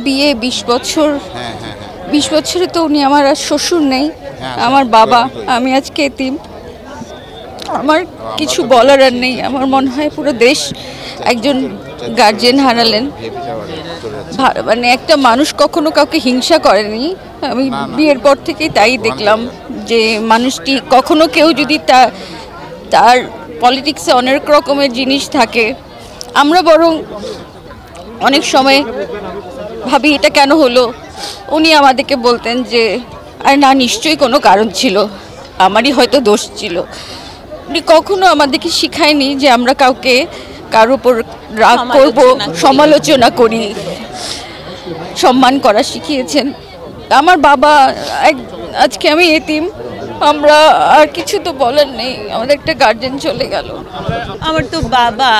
বিয়ে 20 বছর। 20 বছরে তো উনি আমার আর শ্বশুর নেই, আমার বাবা। আমি আজকে এতিম, আমার কিছু বলার আর নেই। আমার মনে হয় পুরো দেশ একজন গার্জিয়ান হারালেন। মানে একটা মানুষ কখনো কাউকে হিংসা করেনি। আমি বিয়ের পর থেকেই তাই দেখলাম যে মানুষটি কখনো কেউ যদি তার পলিটিক্সে অনেক রকমের জিনিস থাকে, আমরা বরং অনেক সময় ভাবি এটা কেন হলো। উনি আমাদেরকে বলতেন যে আর না, নিশ্চয়ই কোনো কারণ ছিল, আমারই হয়তো দোষ ছিল। উনি কখনো আমাদেরকে শিখায়নি যে আমরা কারোর উপর রাগ করব, সমালোচনা করি। সম্মান করা শিখিয়েছেন। আমার বাবা আজকে আমি এতিম, আমরা আর কিছু তো বলার নেই, আমাদের একটা গার্জেন চলে গেল। আমার তো বাবা,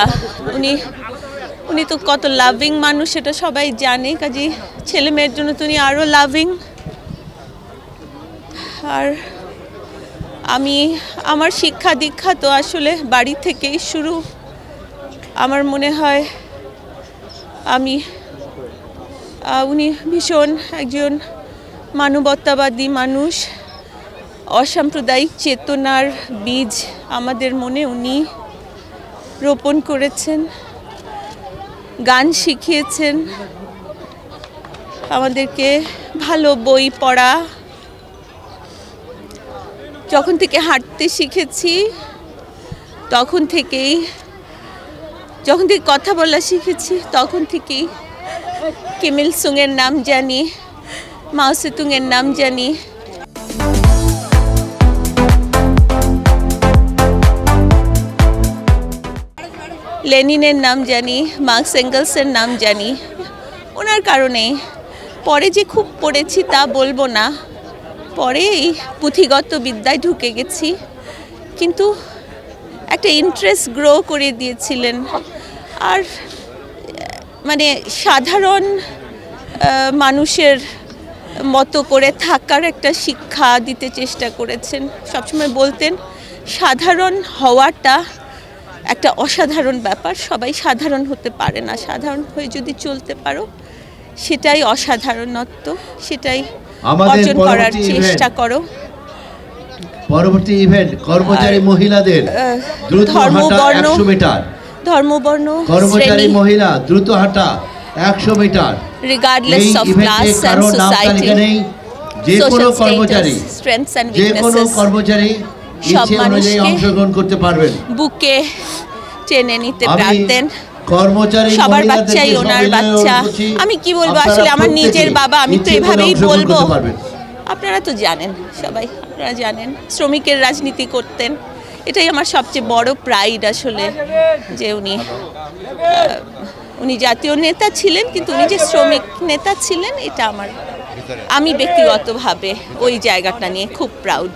উনি তো কত লাভিং মানুষ, সেটা সবাই জানে। কাজে ছেলে মেয়ের জন্য তো উনি আরও লাভিং। আর আমার শিক্ষা দীক্ষা তো আসলে বাড়ি থেকেই শুরু। আমার মনে হয় উনি ভীষণ একজন মানবতাবাদী মানুষ। অসাম্প্রদায়িক চেতনার বীজ আমাদের মনে উনি রোপণ করেছেন, গান শিখিয়েছেন আমাদেরকে, ভালো বই পড়া। যখন থেকে হাঁটতে শিখেছি যখন থেকে কথা বলা শিখেছি তখন থেকেই কিম ইল সুংয়ের নাম জানি, মাও সেতুংয়ের নাম জানি, লেনিনের নাম জানি, মার্কস এঙ্গেলসের নাম জানি। ওনার কারণে পরে যে খুব পড়েছি তা বলবো না, পরে এই পুঁথিগত বিদ্যায় ঢুকে গেছি, কিন্তু একটা ইন্টারেস্ট গ্রো করে দিয়েছিলেন। আর মানে সাধারণ মানুষের মতো করে থাকার একটা শিক্ষা দিতে চেষ্টা করেছেন। সবসময় বলতেন সাধারণ হওয়াটা একটা অসাধারণ ব্যাপার, সবাই সাধারণ হতে পারে না, সাধারণ হয়ে যদি চলতে পারো সেটাই অসাধারণত্ব, সেটাই অর্জন করার চেষ্টা করো। পরবর্তী ইভেন্ট কর্মচারী মহিলাদের দ্রুত হাঁটা 100 মিটার। ধর্মবর্ণ কর্মচারী মহিলা দ্রুত হাঁটা 100 metre, regardless of class and society, যে কোনো কর্মচারী ইচ্ছে অনুযায়ী অংশগ্রহণ করতে পারবেন। বুকে টেনে নিতে পারতেন কর্মচারী সবার বাচ্চাই ওনার বাচ্চা। আমি কি বলবো, আসলে আমার নিজের বাবা, আমি তো এভাবেই বলবো। আপনারা তো জানেন, সবাই আপনারা জানেন শ্রমিকের রাজনীতি করতেন। এটাই আমার সবচেয়ে বড় প্রাইড আসলে, যে উনি জাতীয় নেতা ছিলেন, কিন্তু উনি যে শ্রমিক নেতা ছিলেন, এটা আমি ব্যক্তিগতভাবে ওই জায়গাটা নিয়ে খুব প্রাউড।